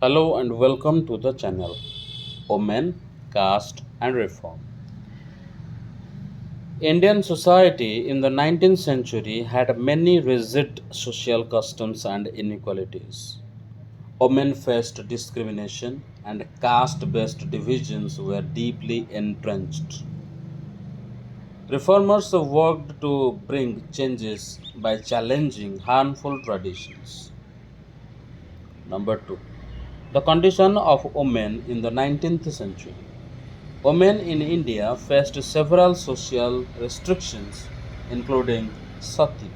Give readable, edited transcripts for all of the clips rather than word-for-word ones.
Hello and welcome to the channel Women, Caste and Reform. Indian society in the 19th century had many rigid social customs and inequalities. Women faced discrimination and caste based divisions were deeply entrenched. Reformers worked to bring changes by challenging harmful traditions. Number 2. The condition of women in the 19th century. Women in India faced several social restrictions, including sati,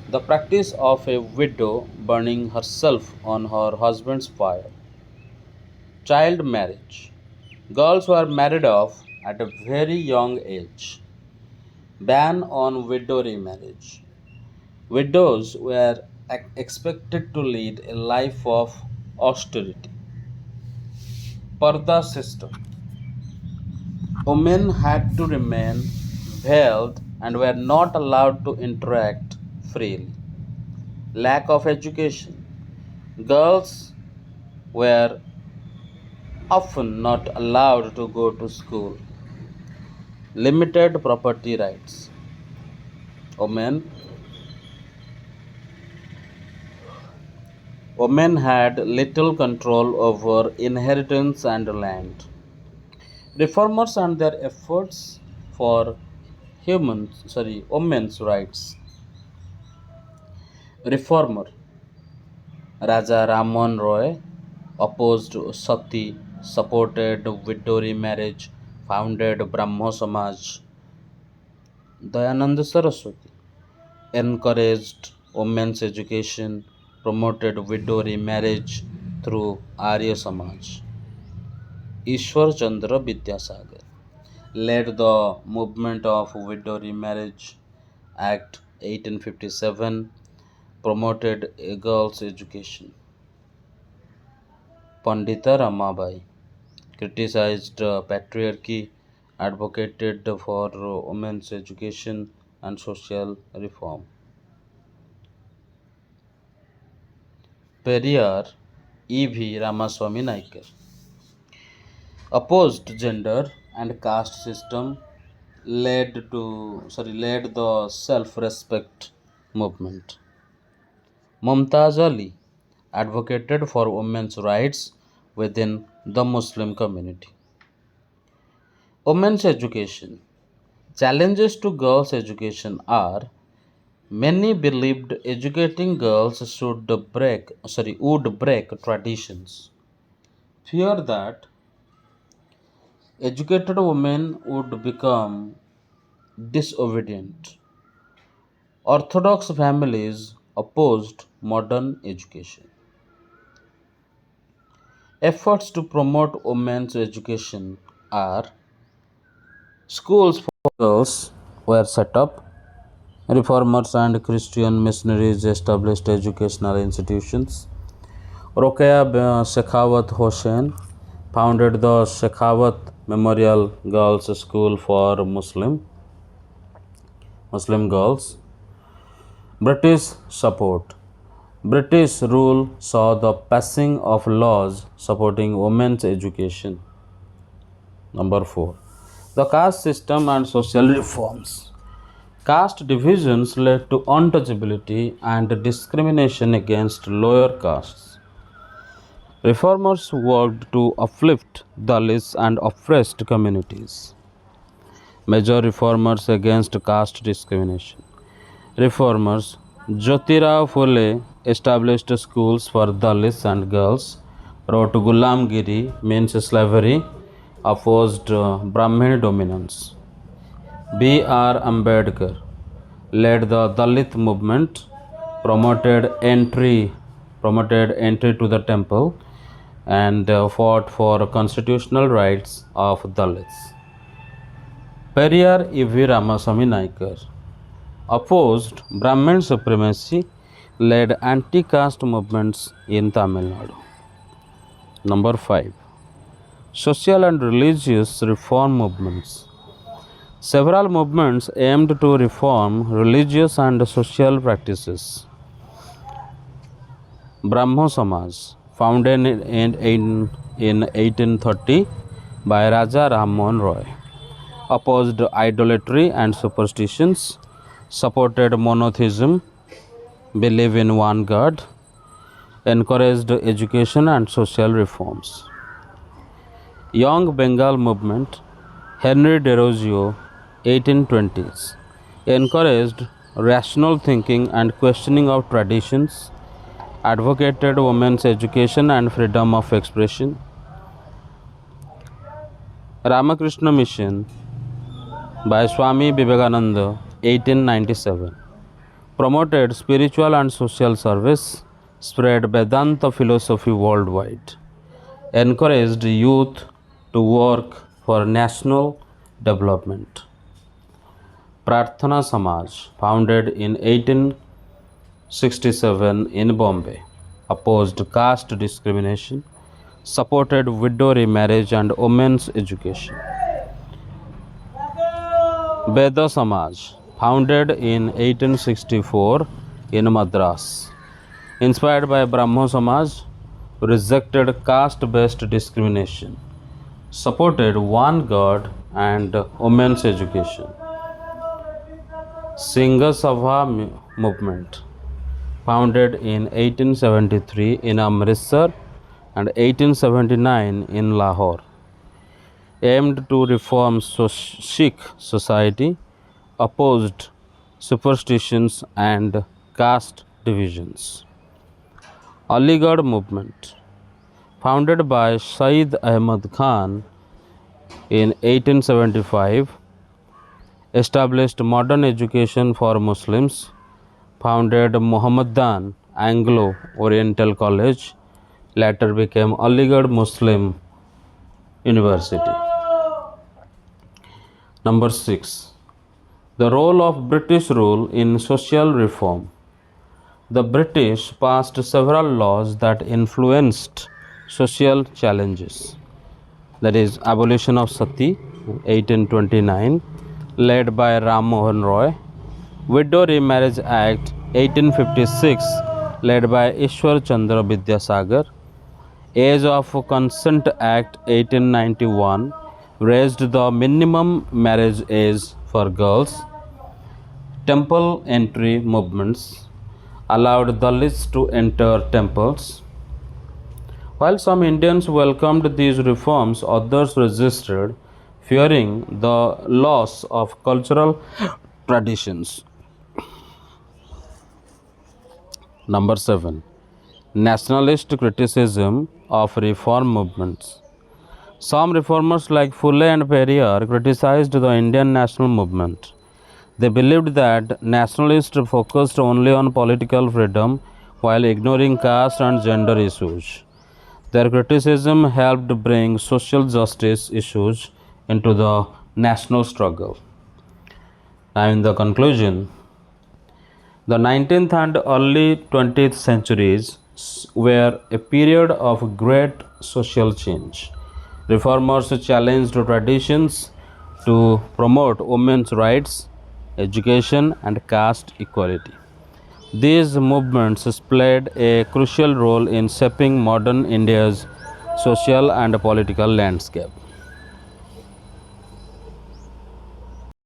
the practice of a widow burning herself on her husband's fire, child marriage. Girls were married off at a very young age, ban on widow remarriage. Widows were expected to lead a life of austerity. Parda system. Women had to remain veiled and were not allowed to interact freely. Lack of education. Girls were often not allowed to go to school. Limited property rights. Women, women had little control over inheritance and land. Reformers and their efforts for women's rights. Reformer Raja Rammohn Roy opposed sati, supported widow remarriage, founded Brahmo Samaj. Dayananda Saraswati encouraged women's education, promoted widow remarriage through Arya Samaj. Ishwar Chandra Vidyasagar led the movement of Widow Remarriage Act 1857, promoted a girls' education. Pandita Ramabai criticized patriarchy, advocated for women's education and social reform. Periyar E.V. Ramaswamy Naikar opposed gender and caste system, led the self-respect movement. Mumtaz Ali advocated for women's rights within the Muslim community. Women's education. Challenges to girls' education are many believed educating girls would break traditions. Fear that educated women would become disobedient. Orthodox families opposed modern education. Efforts to promote women's education are schools for girls were set up. Reformers and Christian missionaries established educational institutions. Shekhawat Hossain founded the Shekhawat Memorial Girls' School for Muslim girls. British support. British rule saw the passing of laws supporting women's education. Number 4. The caste system and social reforms. Caste divisions led to untouchability and discrimination against lower castes. Reformers worked to uplift Dalits and oppressed communities. Major reformers against caste discrimination. Reformers Jyotirao Phule established schools for Dalits and girls, wrote Gulamgiri means slavery, opposed Brahmin dominance. B.R. Ambedkar led the Dalit movement, promoted entry to the temple, and fought for constitutional rights of Dalits. Periyar E.V. Ramaswamy Naikar opposed Brahmin supremacy, led anti-caste movements in Tamil Nadu. Number 5. Social and religious reform movements. Several movements aimed to reform religious and social practices. Brahmo Samaj founded in 1830 by Raja Ram Mohan Roy, opposed idolatry and superstitions, supported monotheism, believed in one God, encouraged education and social reforms. Young Bengal movement, Henry Desrosiers, 1820s, encouraged rational thinking and questioning of traditions, advocated women's education and freedom of expression. Ramakrishna Mission by Swami Vivekananda, 1897, promoted spiritual and social service, spread Vedanta philosophy worldwide, encouraged youth to work for national development. Prarthana Samaj, founded in 1867 in Bombay, opposed caste discrimination, supported widow remarriage and women's education. Veda Samaj, founded in 1864 in Madras, inspired by Brahmo Samaj, rejected caste-based discrimination, supported one God and women's education. Singha Sabha movement, founded in 1873 in Amritsar and 1879 in Lahore, aimed to reform Sikh society, opposed superstitions and caste divisions. Aligarh movement, founded by Sayyid Ahmad Khan in 1875, established modern education for Muslims, founded Mohammedan Anglo Oriental College, later became Aligarh Muslim University. Number 6. The role of British rule in social reform. The British passed several laws that influenced social challenges. That is, abolition of sati, 1829, led by Ram Mohan Roy; Widow Remarriage Act, 1856, led by Ishwar Chandra Vidyasagar; Age of Consent Act, 1891, raised the minimum marriage age for girls; temple entry movements allowed Dalits to enter temples. While some Indians welcomed these reforms, others resisted, fearing the loss of cultural traditions. Number 7. Nationalist criticism of reform movements. Some reformers like Phule and Periyar criticized the Indian national movement. They believed that nationalists focused only on political freedom while ignoring caste and gender issues. Their criticism helped bring social justice issues into the national struggle. Now, in the conclusion, the 19th and early 20th centuries were a period of great social change. Reformers challenged traditions to promote women's rights, education, and caste equality. These movements played a crucial role in shaping modern India's social and political landscape.